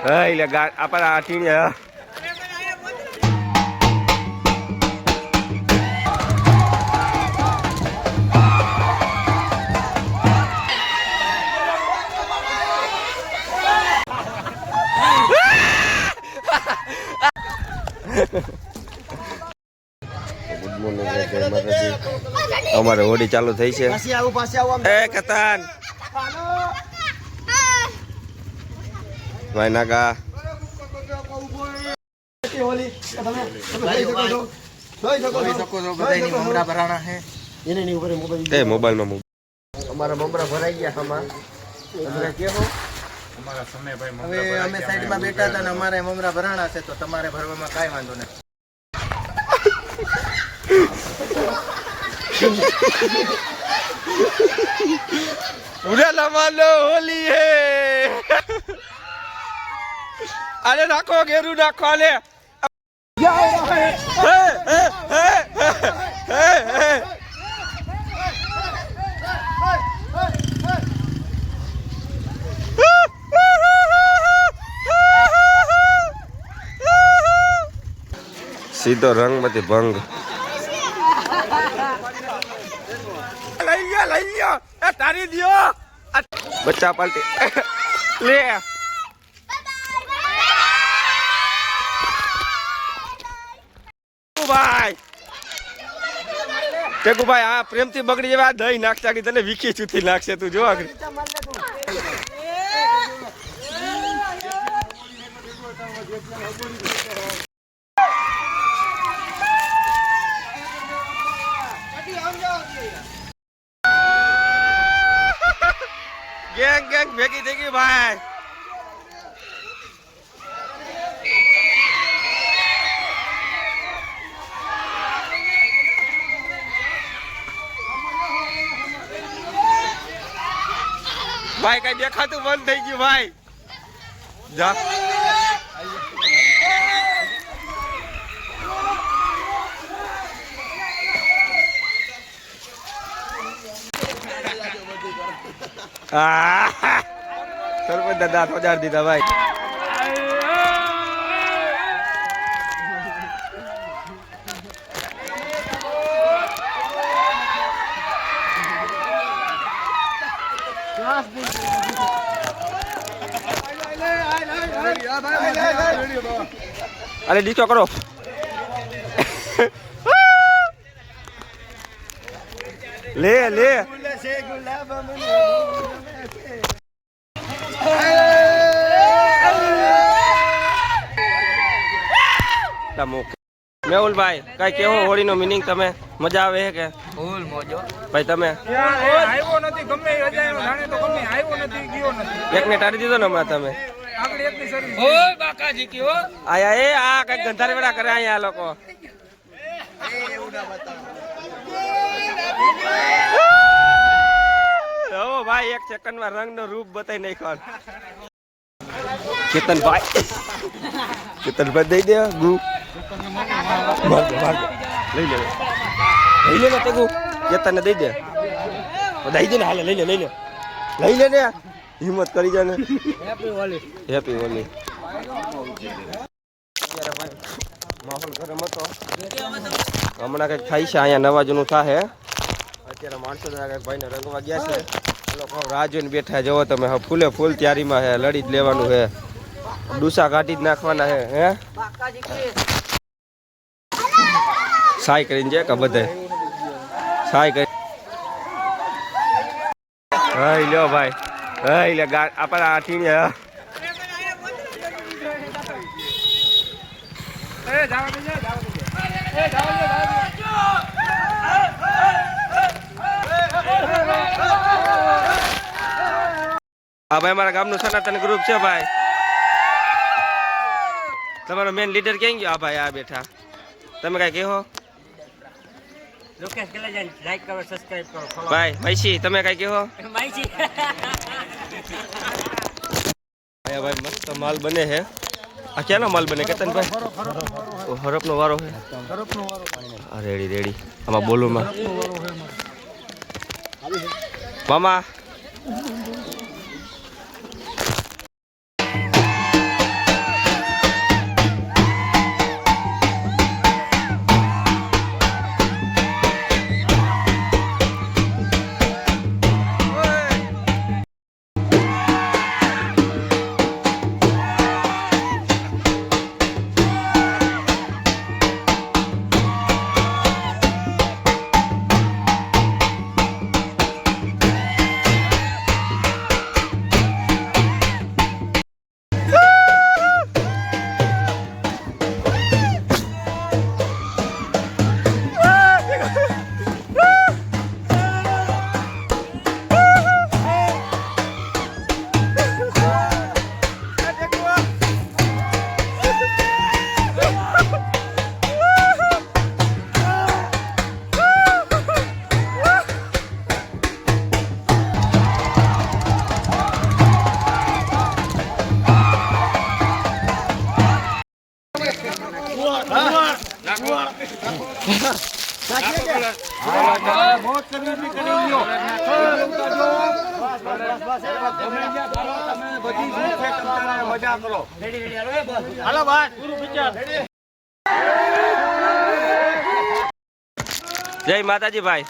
એટલે આપણે આ ટીણી અમારે હોડી ચાલુ થઈ છે એ કતાન ભાઈ નાકા મોબાઈલમાં અમારા મમરા ભરાઈ ગયા આમાં કેવો હવે અમે સાઈડમાં બેઠા હતા ને અમારે મમરા ભરાણા છે તો તમારે ભરવામાં કાંઈ વાંધો નથી. ઉડેલા માલો હોલી હે અરે નાખો ઘેરું નાખો આલે સીધો રંગમાંથી ભંગ લઈ લ્યો એ તારી દિયો બચ્ચા પાલટી લે ભાઈ ટેકુભાઈ આ પ્રેમથી બગડી જેવા દહીં નાખતા કે તને વીખી ચૂથી નાખશે તું જો આગળ ગેંગ ગેંગ ભેગી થઈ ગઈ ભાઈ ભાઈ કઈ દેખાતું બંધ થઈ ગયું ભાઈ જા સરપંચ દાદા હજાર દીધા ભાઈ અરે ડીચો કરો લે લે મેહુલભાઈ કઈ કેવો હોળી નો મિનિંગ તમે મજા આવે છે કે ફૂલ મોજો ભાઈ તમે આવ્યો નથી ગમે જાણે તો ગમે આવ્યો નથી ગયો નથી એકને ટાળી દીધો ને હમણાં તમે આગળ એકની સર્વિસ ઓય બાકાજી કયો આયા એ આ કઈ ગંધારી વેડા કરે અહીંયા આ લોકો ઓ ભાઈ એક સેકન્ડ માં રંગ નો રૂપ બતાવી નાખ્યો કેતનભાઈ દઈ દે ગુ લઈ લે તે ગુ કેતનને દઈ દે દઈ દે ને હાલે લઈ લે ને હિંમત કરી જાય ને હેપી હોલી માહોલ ગરમ હતો હમણાં કઈક થાય છે અહીંયા નવા જૂનું થાય અત્યારે માણસો ભાઈને રંગવા ગયા છે લોકો રાહ જોઈને બેઠા જવો તમે હવે ફૂલે ફૂલ તૈયારીમાં હે લડી જ લેવાનું હે ડૂસા કાઢી જ નાખવાના હે સાય કરીને જે કે બધે સાય કરી હઈ લ્યો ભાઈ હઈ લે આપણે આ ટીણી હા ભાઈ મારા ગામનું સનાતન ગ્રુપ છે ભાઈ તમારો મેન લીડર ક્યાં ગયો આ ભાઈ આ બેઠા તમે કઈ કહો લોકેશ ગલેજન લાઈક કરો સબસ્ક્રાઇબ કરો ફોલો ભાઈ મૈસી તમે કઈ કહો માઈજી ભાઈ મસ્ત માલ બને છે આ ક્યાંનો માલ બને કેતનભાઈ હરપનો વારો છે રેડી રેડી આમાં બોલુમાં મામા જય માતાજી ભાઈ.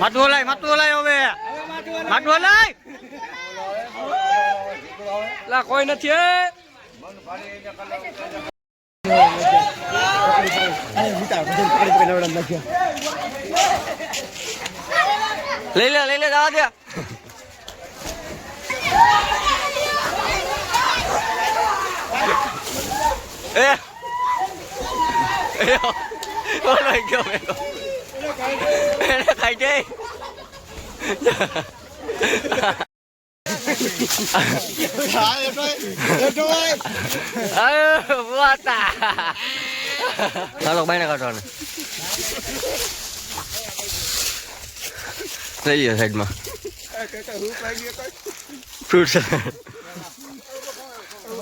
માટું હલાય હવે માટું હલાય લા કોઈ નથી લઈ લે જવા દે ગયો એને ખાઈ જાય ચાલો બાઈને કાઢવાનું લઈ લે સાઈડમાં ફ્રૂટ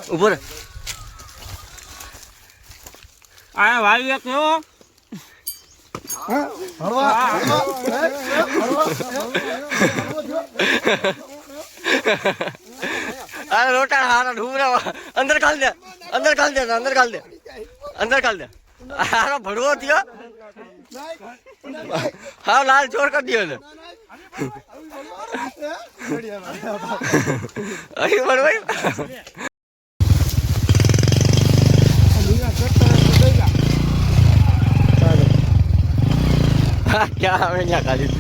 ઉભો રે આ વાવી કેવો અરે રોટા હારા ઢૂબરા અંદર ખાલ દે હારો ભડવો થયો હા લાલ ચોર કરી દો ને અહીં ભડવાય ક્યાં આવે ત્યાં ખાલી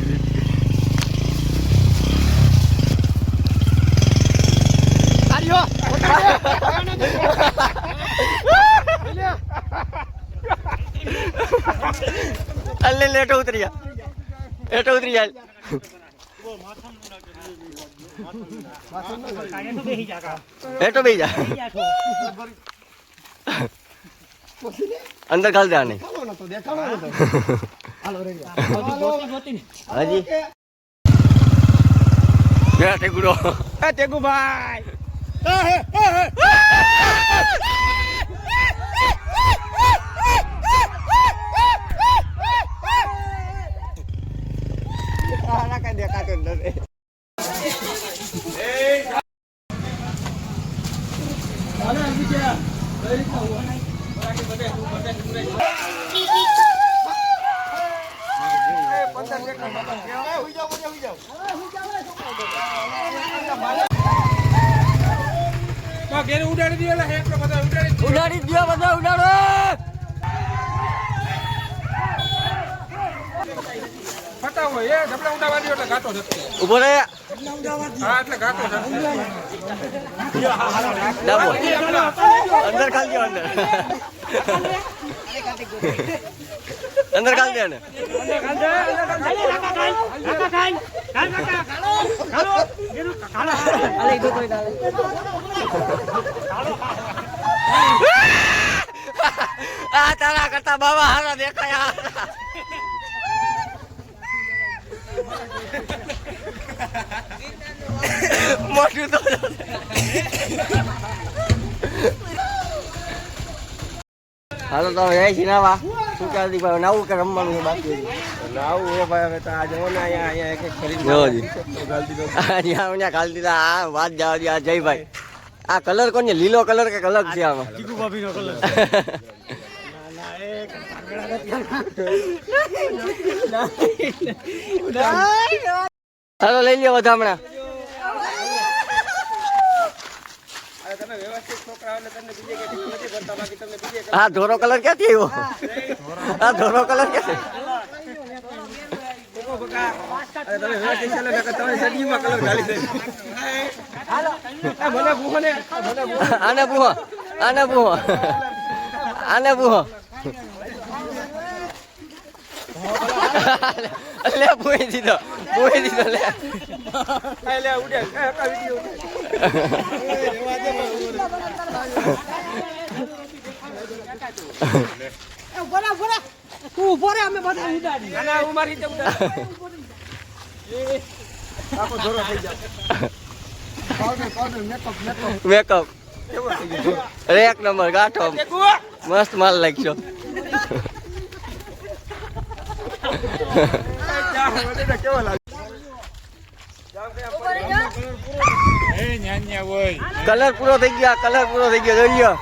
અલ્લે લેટો ઉતરી જા લેટો ઉતરી જા લેટો બેહી જા અંદર ખાલ દે આને હાજી મેં ટેકુડો એ ટેકુભાઈ ઘેર ઉડાડી દે એટલે હેક બધા ઉડાડી દે. ઉડાડી દો બધા ઉડાડો ફટા હોય એ ઢબલા ઉડાડવા દે એટલે ઘાટો થશે. ઉભો રે હા એટલે ઘાટો થશે. ડાબો અંદર ખાલ દે અંદર ખાલ દે ને આ તારા કરતા બાબા હારા દેખાયા મોટું તો હાલો તો જાય છે નાવા શું ચાલતી ભાઈ નાવું કે રમવાનું છે બાકી નાવું હે ભાઈ હવે તો આ જવો ને અહીંયા એક ખરીદ અહીંયા ખાલી દીધા આ વાત જવા દે આ જયભાઈ આ કલર કોને લીલો કલર કે અલગ છે આમાં હાલો લઈ લ્યો વધામણા તમે વ્યવસ્થિત છોકરાઓને તમને બીજે કે નથી કરતા બાકી તમને બીજે હા ધોરો કલર ક્યાંથી આવ્યો આ ધોરો કલર ક્યાંથી તમે વ્યવસ્થિત ચાલો ને તમે સદીમાં કલર ઢાલી દે. મને ભૂખો ને આને પૂહો આને પૂહો આને પૂહો લે પૂહી દીધો લે લે ઉડે કા વિડિયો ના હું મારી રીતે આખો ધોરો થઈ જાય. મેકઅપ અરે એક નંબર ગાંઠો મસ્ત માલ લાગશો કેવો લાગે એ ન્યાન્યા હોય. કલર પૂરો થઈ ગયો જોઈ લ્યો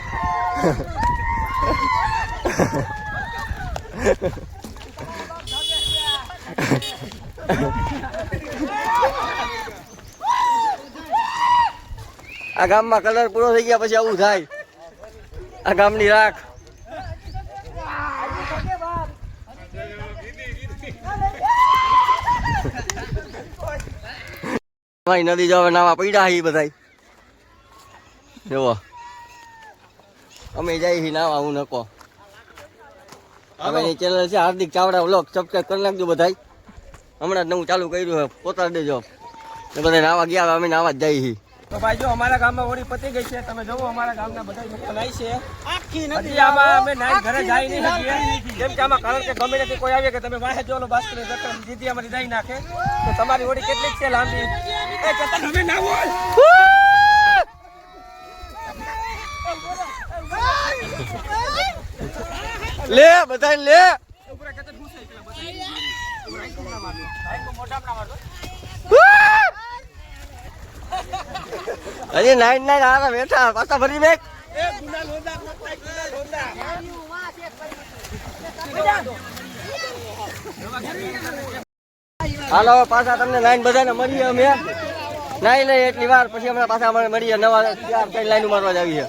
આ ગામમાં કલર પૂરો થઈ ગયા પછી આવું થાય આ ગામની રાખ ભાઈ નદી જવા નાવા પડ્યા હી બધા જોવો અમે જઈ હી નાવા હું નકો અમે ચેનલ છે હાર્દિક ચાવડા વ્લોગ સબસ્ક્રાઇબ કરી નાખજો બધા હમણાં જ નવું ચાલુ કર્યું છે પોતાડી દેજો ને બધા નાવા ગયા અમે નાવા જ જઈ હી તો ભાઈ જો અમારા ગામમાં હોળી પતી ગઈ છે. તમે જોવો અમારા ગામના બધા લોકો નાઈ છે. હજી આમાં અમે નાઈ ઘરે જાય નહીં શકીએ. કેમ કે આમાં કારણ કે ગમે ત્યાંથી કોઈ આવે કે તમે વાહે જોલો બાસ્કરે જતા દીદી અમારી દઈ નાખે તો તમારી હોળી કેટલીક છે લાંબી એ ચેતન હવે ના હોય લે બધા લે હજી નાઈન હારા બેઠા પાછા ભરી બેક હાલો પાછા તમને લાઈન બધાને મળીએ અમે નાઈ લઈએ એટલી વાર પછી હમણાં પાછા મળીએ નવા 4 લાઈન મારવા જ આવી છે